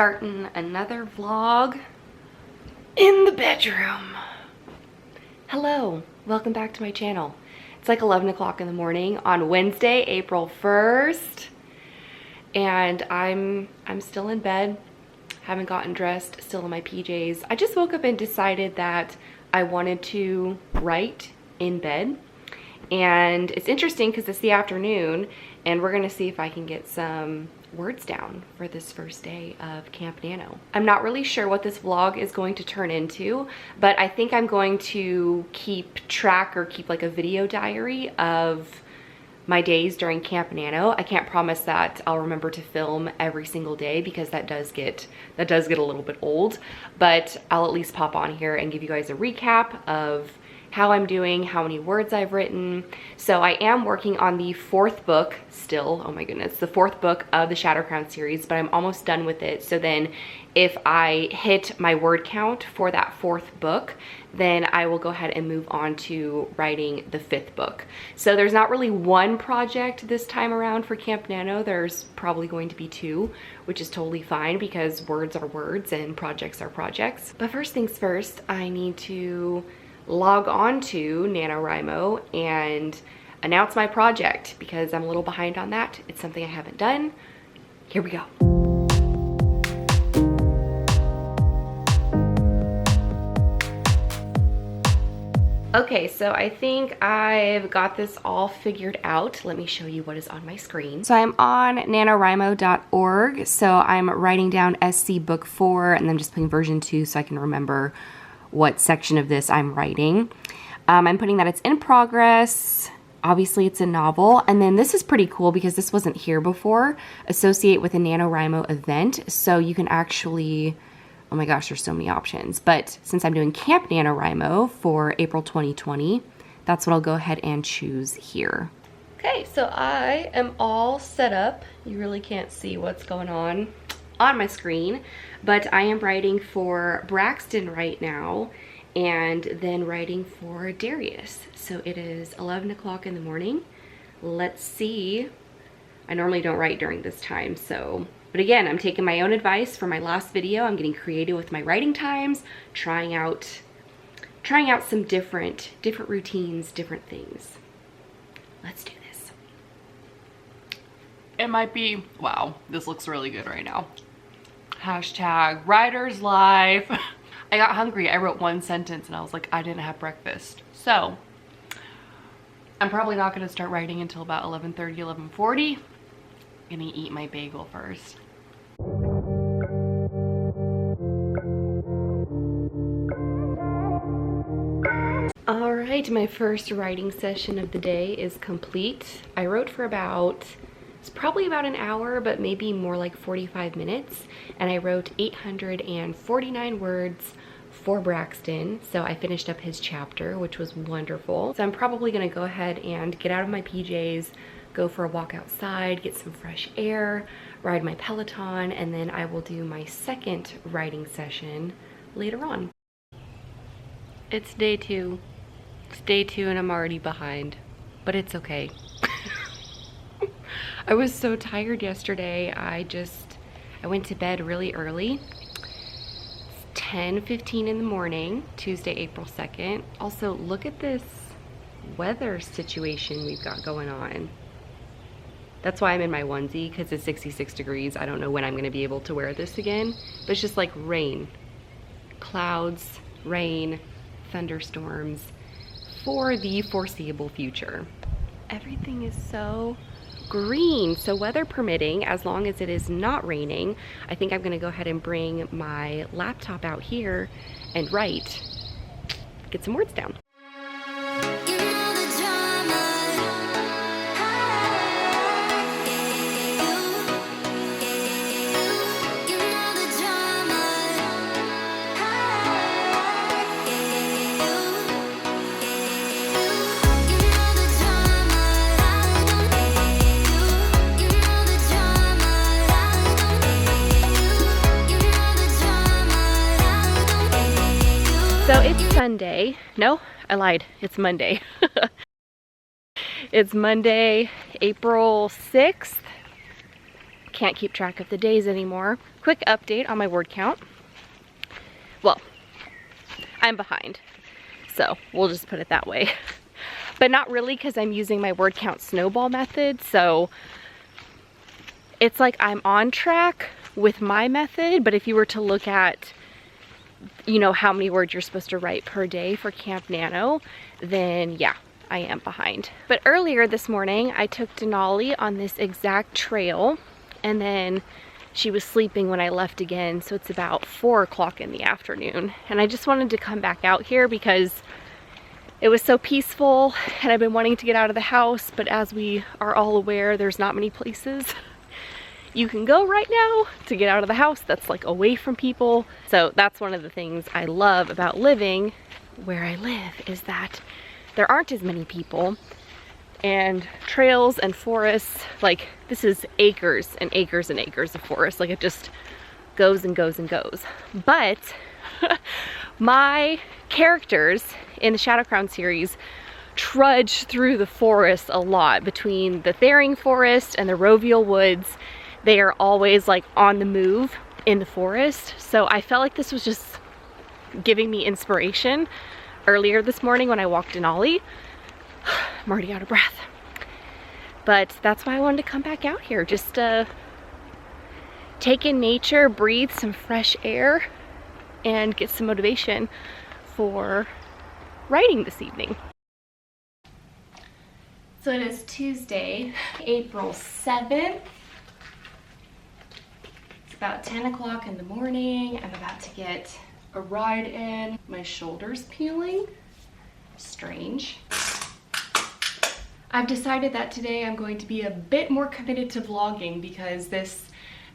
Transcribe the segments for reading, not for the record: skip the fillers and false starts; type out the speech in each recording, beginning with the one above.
starting another vlog in the bedroom. Hello, welcome back to my channel. It's like 11 o'clock in the morning on Wednesday, April 1st. And I'm still in bed, haven't gotten dressed, still in my PJs. I just woke up and decided that I wanted to write in bed. And it's interesting because it's the afternoon and we're gonna see if I can get some words down for this first day of Camp Nano. I'm not really sure what this vlog is going to turn into, but I think I'm going to keep track or keep like a video diary of my days during Camp Nano. I can't promise that I'll remember to film every single day because that does get a little bit old, but I'll at least pop on here and give you guys a recap of how I'm doing, how many words I've written. So I am working on the fourth book still. Oh my goodness, the fourth book of the Shadow Crown series, but I'm almost done with it. So then if I hit my word count for that fourth book, then I will go ahead and move on to writing the fifth book. So there's not really one project this time around for Camp Nano. There's probably going to be two, which is totally fine because words are words and projects are projects. But first things first, I need to log on to NaNoWriMo and announce my project because I'm a little behind on that. It's something I haven't done. Here we go. Okay, so I think I've got this all figured out. Let me show you what is on my screen. So I'm on nanowrimo.org. So I'm writing down SC Book 4 and then just putting version 2 so I can remember what section of this I'm writing. I'm putting that it's in progress. Obviously it's a novel. And then this is pretty cool because this wasn't here before. Associate with a NaNoWriMo event. So you can actually, oh my gosh, there's so many options. But since I'm doing Camp NaNoWriMo for April 2020, that's what I'll go ahead and choose here. Okay, so I am all set up. You really can't see what's going on my screen, but I am writing for Braxton right now and then writing for Darius. So it is 11 o'clock in the morning. Let's see. I normally don't write during this time, so, but again, I'm taking my own advice from my last video. I'm getting creative with my writing times, trying out some different routines, different things. Let's do this. It might be, wow, this looks really good right now. Hashtag writer's life. I got hungry. I wrote one sentence and I was like, I didn't have breakfast. So I'm probably not going to start writing until about 11:30, 11:40. I'm gonna eat my bagel first. All right, my first writing session of the day is complete. I wrote for it's probably about an hour, but maybe more like 45 minutes. And I wrote 849 words for Braxton. So I finished up his chapter, which was wonderful. So I'm probably gonna go ahead and get out of my PJs, go for a walk outside, get some fresh air, ride my Peloton, and then I will do my second writing session later on. It's day 2. It's day 2 and I'm already behind, but it's okay. I was so tired yesterday. I went to bed really early. It's 10:15 in the morning, Tuesday, April 2nd. Also, look at this weather situation we've got going on. That's why I'm in my onesie, because it's 66 degrees. I don't know when I'm gonna be able to wear this again, but it's just like rain. Clouds, rain, thunderstorms for the foreseeable future. Everything is so green, so weather permitting, as long as it is not raining, I think I'm gonna go ahead and bring my laptop out here and write, get some words down. So it's Sunday. No, I lied. It's Monday. It's Monday, April 6th. Can't keep track of the days anymore. Quick update on my word count. Well, I'm behind, so we'll just put it that way. But not really, because I'm using my word count snowball method, so it's like I'm on track with my method, but if you were to look at, you know, how many words you're supposed to write per day for Camp Nano, then yeah, I am behind. But earlier this morning, I took Denali on this exact trail, and then she was sleeping when I left again, so it's about 4 o'clock in the afternoon. And I just wanted to come back out here because it was so peaceful, and I've been wanting to get out of the house, but as we are all aware, there's not many places you can go right now to get out of the house that's like away from people. So that's one of the things I love about living where I live, is that there aren't as many people, and trails and forests, like this is acres and acres and acres of forest. Like it just goes and goes and goes. But my characters in the Shadow Crown series trudge through the forest a lot. Between the Thering Forest and the Rovial Woods, they are always like on the move in the forest. So I felt like this was just giving me inspiration earlier this morning when I walked Denali. I'm already out of breath. But that's why I wanted to come back out here, just to take in nature, breathe some fresh air, and get some motivation for writing this evening. So it is Tuesday, April 7th. It's about 10 o'clock in the morning. I'm about to get a ride in. My shoulder's peeling. Strange. I've decided that today I'm going to be a bit more committed to vlogging because this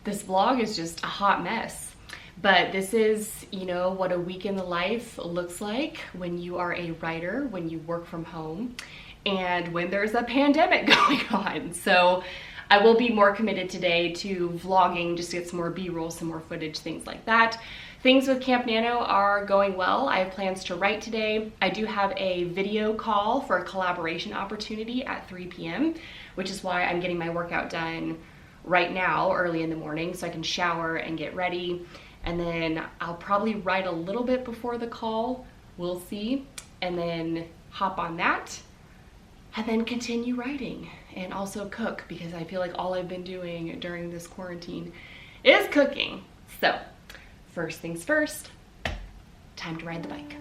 vlog is just a hot mess. But this is, you know, what a week in the life looks like when you are a writer, when you work from home, and when there's a pandemic going on. So I will be more committed today to vlogging, just to get some more B-roll, some more footage, things like that. Things with Camp Nano are going well. I have plans to write today. I do have a video call for a collaboration opportunity at 3 p.m., which is why I'm getting my workout done right now, early in the morning, so I can shower and get ready. And then I'll probably write a little bit before the call, we'll see, and then hop on that, and then continue writing, and also cook, because I feel like all I've been doing during this quarantine is cooking. So, first things first, time to ride the bike.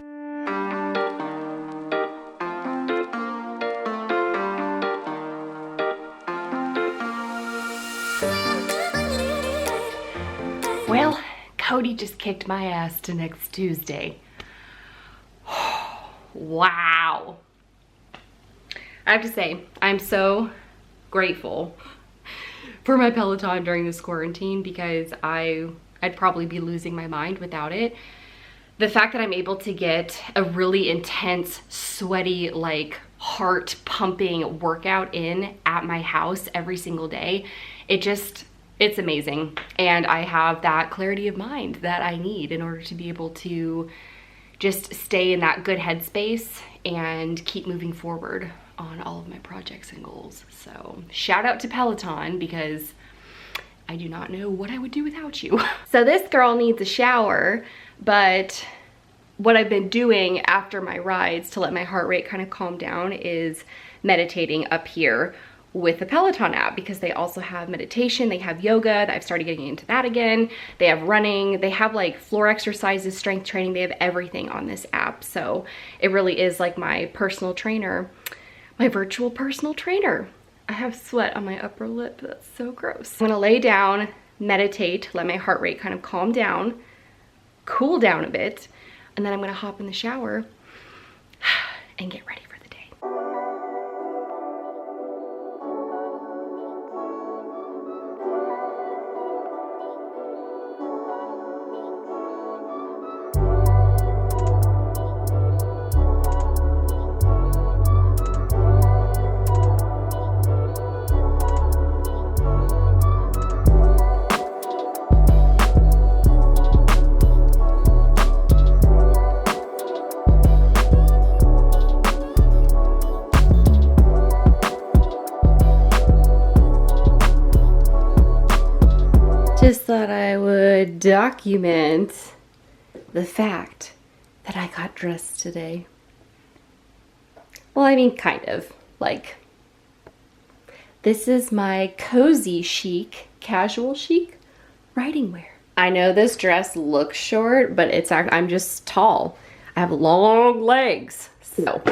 Well, Cody just kicked my ass to next Tuesday. Wow. I have to say, I'm so grateful for my Peloton during this quarantine, because I'd probably be losing my mind without it. The fact that I'm able to get a really intense, sweaty, like heart pumping workout in at my house every single day, it's amazing. And I have that clarity of mind that I need in order to be able to just stay in that good headspace and keep moving forward on all of my projects and goals. So shout out to Peloton, because I do not know what I would do without you. So this girl needs a shower, but what I've been doing after my rides to let my heart rate kind of calm down is meditating up here with the Peloton app, because they also have meditation, they have yoga, I've started getting into that again, they have running, they have like floor exercises, strength training, they have everything on this app. So it really is like my personal trainer, my virtual personal trainer. I have sweat on my upper lip, that's so gross. I'm gonna lay down, meditate, let my heart rate kind of calm down, cool down a bit, and then I'm gonna hop in the shower and get ready for the day. Just thought I would document the fact that I got dressed today. Well, I mean, kind of. Like, this is my cozy chic, casual chic writing wear. I know this dress looks short, but I'm just tall. I have long legs, so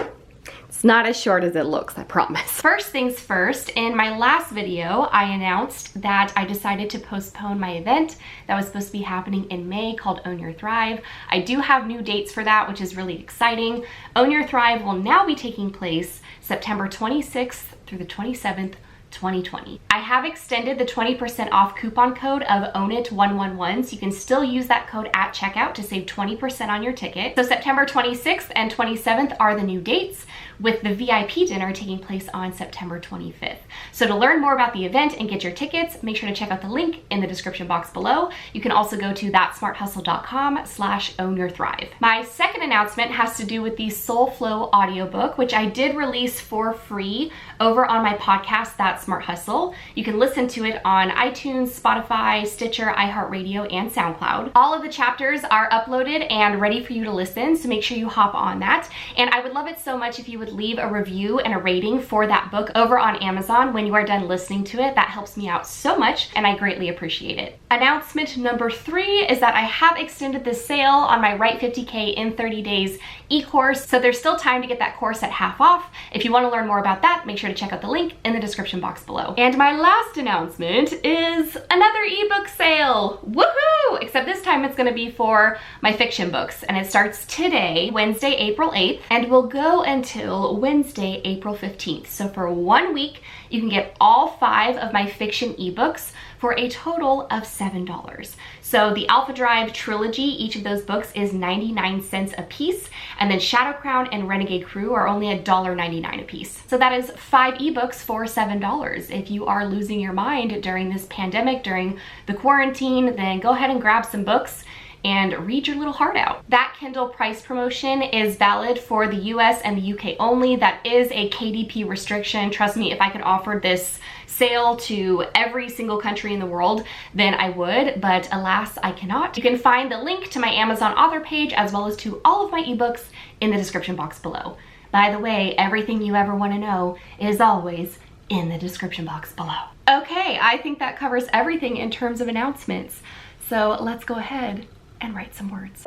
it's not as short as it looks, I promise. First things first, in my last video, I announced that I decided to postpone my event that was supposed to be happening in May called Own Your Thrive. I do have new dates for that, which is really exciting. Own Your Thrive will now be taking place September 26th through the 27th, 2020. I have extended the 20% off coupon code of OwnIt111, so you can still use that code at checkout to save 20% on your ticket. So September 26th and 27th are the new dates, with the VIP dinner taking place on September 25th. So to learn more about the event and get your tickets, make sure to check out the link in the description box below. You can also go to thatsmarthustle.com/ownyourthrive. My second announcement has to do with the SOULFLOW audiobook, which I did release for free over on my podcast, That Smart Hustle. You can listen to it on iTunes, Spotify, Stitcher, iHeartRadio, and SoundCloud. All of the chapters are uploaded and ready for you to listen, so make sure you hop on that. And I would love it so much if you would leave a review and a rating for that book over on Amazon when you are done listening to it. That helps me out so much, and I greatly appreciate it. Announcement number 3 is that I have extended the sale on my Write 50K in 30 Days e-course, so there's still time to get that course at half off. If you want to learn more about that, make sure to check out the link in the description box below. And my last announcement is another ebook sale. Woohoo! Except this time it's going to be for my fiction books, and it starts today, Wednesday, April 8th, and will go until Wednesday, April 15th. So for 1 week, you can get all 5 of my fiction ebooks for a total of $7. So the Alpha Drive trilogy, each of those books is 99 cents a piece, and then Shadow Crown and Renegade Crew are only $1.99 a piece. So that is 5 ebooks for $7. If you are losing your mind during this pandemic, during the quarantine, then go ahead and grab some books and read your little heart out. That Kindle price promotion is valid for the US and the UK only. That is a KDP restriction. Trust me, if I could offer this sale to every single country in the world, then I would, but alas, I cannot. You can find the link to my Amazon author page as well as to all of my ebooks in the description box below. By the way, everything you ever want to know is always in the description box below. Okay, I think that covers everything in terms of announcements. So let's go ahead and write some words.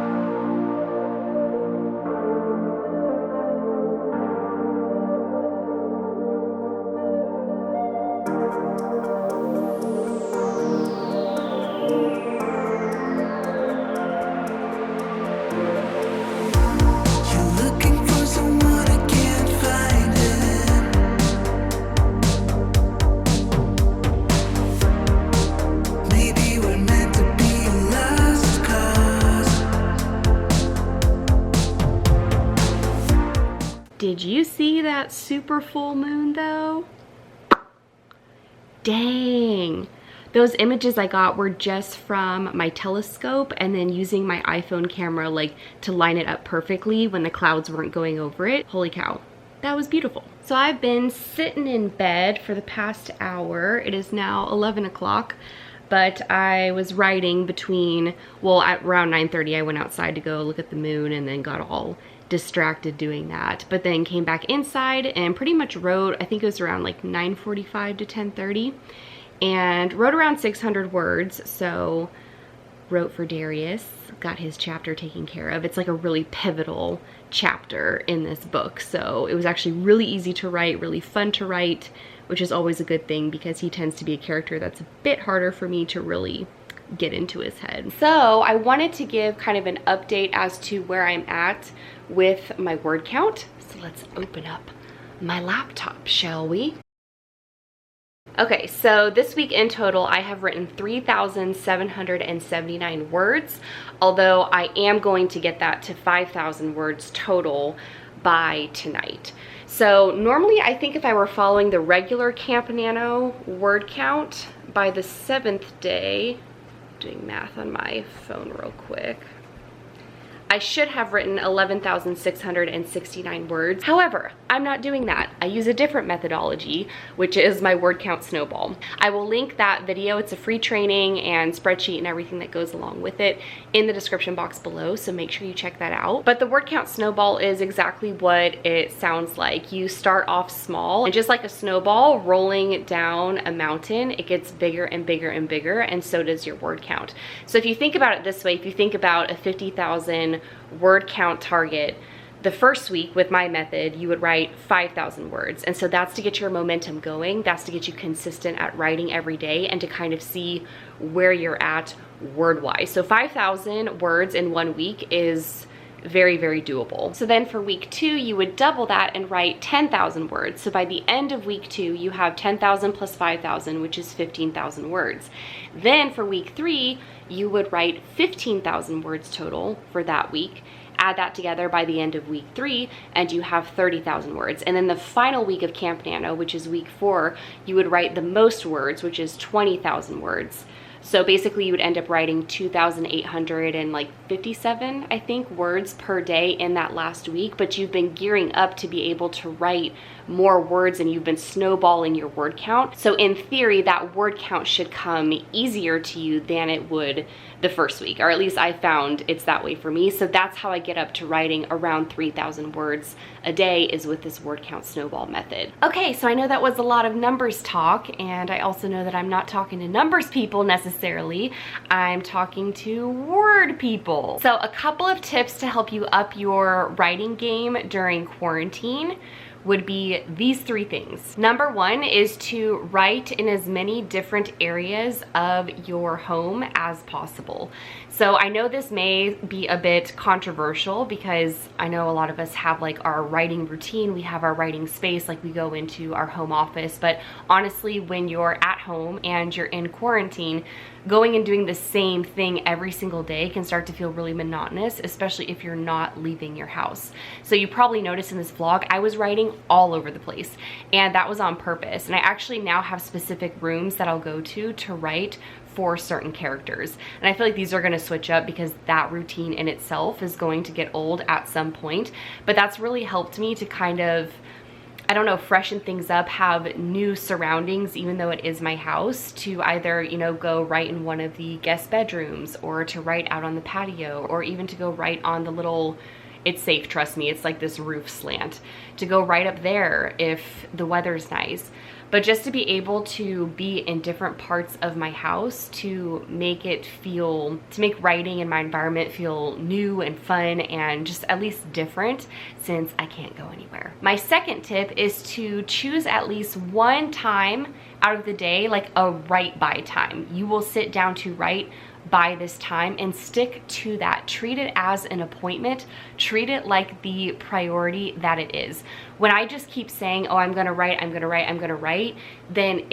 Did you see that super full moon though? Dang. Those images I got were just from my telescope and then using my iPhone camera like to line it up perfectly when the clouds weren't going over it. Holy cow, that was beautiful. So I've been sitting in bed for the past hour. It is now 11 o'clock. But I was writing between, well, at around 9:30 I went outside to go look at the moon and then got all distracted doing that, but then came back inside and pretty much wrote, I think it was around like 9:45 to 10:30, and wrote around 600 words. So wrote for Darius, got his chapter taken care of. It's like a really pivotal chapter in this book, so it was actually really easy to write, really fun to write, which is always a good thing because he tends to be a character that's a bit harder for me to really get into his head. So I wanted to give kind of an update as to where I'm at with my word count. So let's open up my laptop, shall we? Okay, so this week in total, I have written 3,779 words, although I am going to get that to 5,000 words total by tonight. So normally I think if I were following the regular Camp Nano word count by the 7th day, doing math on my phone real quick, I I should have written 11,669 words. However, I'm not doing that. I use a different methodology, which is my word count snowball. I will link that video. It's a free training and spreadsheet and everything that goes along with it in the description box below, so make sure you check that out. But the word count snowball is exactly what it sounds like. You start off small, and just like a snowball rolling down a mountain, it gets bigger and bigger and bigger, and so does your word count. So if you think about it this way, if you think about a 50,000 word count target, the first week with my method, you would write 5,000 words. And so that's to get your momentum going. That's to get you consistent at writing every day and to kind of see where you're at word-wise. So 5,000 words in 1 week is very, very doable. So then for week 2, you would double that and write 10,000 words. So by the end of week 2, you have 10,000 plus 5,000, which is 15,000 words. Then for week 3, you would write 15,000 words total for that week. Add that together by the end of week 3, and you have 30,000 words. And then the final week of Camp Nano, which is week 4, you would write the most words, which is 20,000 words. So basically you would end up writing 2,857, I think, words per day in that last week, but you've been gearing up to be able to write more words and you've been snowballing your word count. So in theory, that word count should come easier to you than it would the first week, or at least I found it's that way for me. So that's how I get up to writing around 3,000 words a day, is with this word count snowball method. Okay, so I know that was a lot of numbers talk, and I also know that I'm not talking to numbers people necessarily. I'm talking to word people. So a couple of tips to help you up your writing game during quarantine would be these 3 things. Number 1 is to write in as many different areas of your home as possible. So I know this may be a bit controversial because I know a lot of us have like our writing routine, we have our writing space, like we go into our home office, but honestly, when you're at home and you're in quarantine, going and doing the same thing every single day can start to feel really monotonous, especially if you're not leaving your house. So you probably noticed in this vlog, I was writing all over the place, and that was on purpose. And I actually now have specific rooms that I'll go to write for certain characters. And I feel like these are gonna switch up because that routine in itself is going to get old at some point. But that's really helped me to kind of, I don't know, freshen things up, have new surroundings, even though it is my house, to either, you know, go write in one of the guest bedrooms, or to write out on the patio, or even to go write on the little, it's safe, trust me, it's like this roof slant, to go right up there if the weather's nice. But just to be able to be in different parts of my house to make it feel, to make writing in my environment feel new and fun and just at least different, since I can't go anywhere. My second tip is to choose at least one time out of the day, like a write by time. You will sit down to write by this time and stick to that. Treat it as an appointment. Treat it like the priority that it is. When I just keep saying, oh, I'm gonna write, I'm gonna write, I'm gonna write, then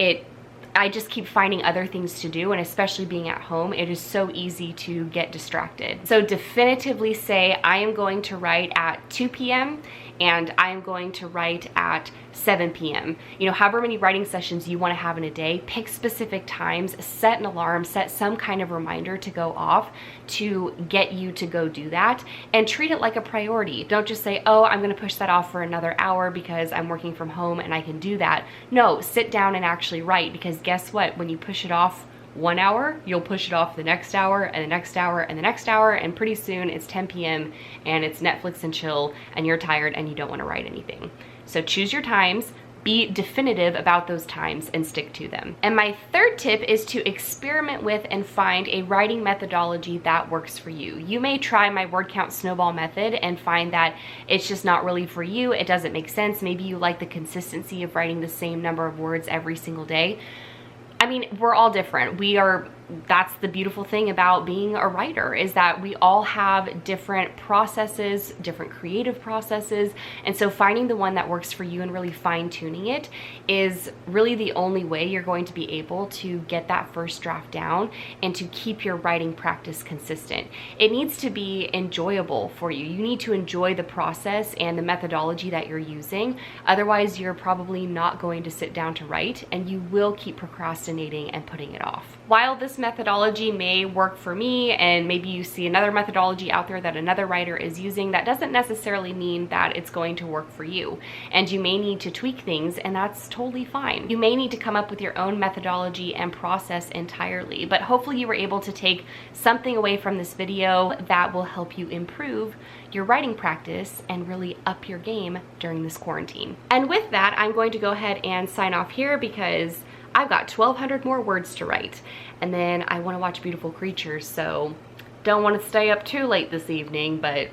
I just keep finding other things to do, and especially being at home, it is so easy to get distracted. So definitively say, I am going to write at 2 p.m. and I am going to write at 7 p.m. You know, however many writing sessions you want to have in a day, pick specific times, set an alarm, set some kind of reminder to go off to get you to go do that, and treat it like a priority. Don't just say, oh, I'm going to push that off for another hour because I'm working from home and I can do that. No, sit down and actually write, because guess what? When you push it off 1 hour, you'll push it off the next hour and the next hour and the next hour, and pretty soon it's 10 p.m. and it's Netflix and chill and you're tired and you don't want to write anything. So choose your times, be definitive about those times, and stick to them. And my third tip is to experiment with and find a writing methodology that works for you. You may try my word count snowball method and find that it's just not really for you. It doesn't make sense. Maybe you like the consistency of writing the same number of words every single day. I mean, we're all different. That's the beautiful thing about being a writer, is that we all have different processes, different creative processes. And so finding the one that works for you and really fine tuning it is really the only way you're going to be able to get that first draft down and to keep your writing practice consistent. It needs to be enjoyable for you. You need to enjoy the process and the methodology that you're using. Otherwise, you're probably not going to sit down to write, and you will keep procrastinating and putting it off. While this this methodology may work for me, and maybe you see another methodology out there that another writer is using, that doesn't necessarily mean that it's going to work for you. And you may need to tweak things, and that's totally fine. You may need to come up with your own methodology and process entirely, but hopefully you were able to take something away from this video that will help you improve your writing practice and really up your game during this quarantine. And with that, I'm going to go ahead and sign off here because I've got 1,200 more words to write, and then I want to watch Beautiful Creatures, so don't want to stay up too late this evening, but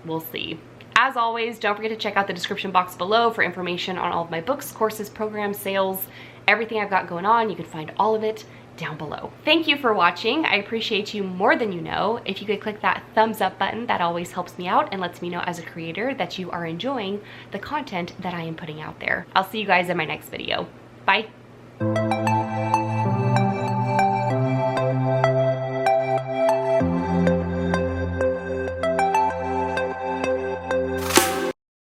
we'll see. As always, don't forget to check out the description box below for information on all of my books, courses, programs, sales, everything I've got going on. You can find all of it down below. Thank you for watching. I appreciate you more than you know. If you could click that thumbs up button, that always helps me out and lets me know as a creator that you are enjoying the content that I am putting out there. I'll see you guys in my next video. Bye.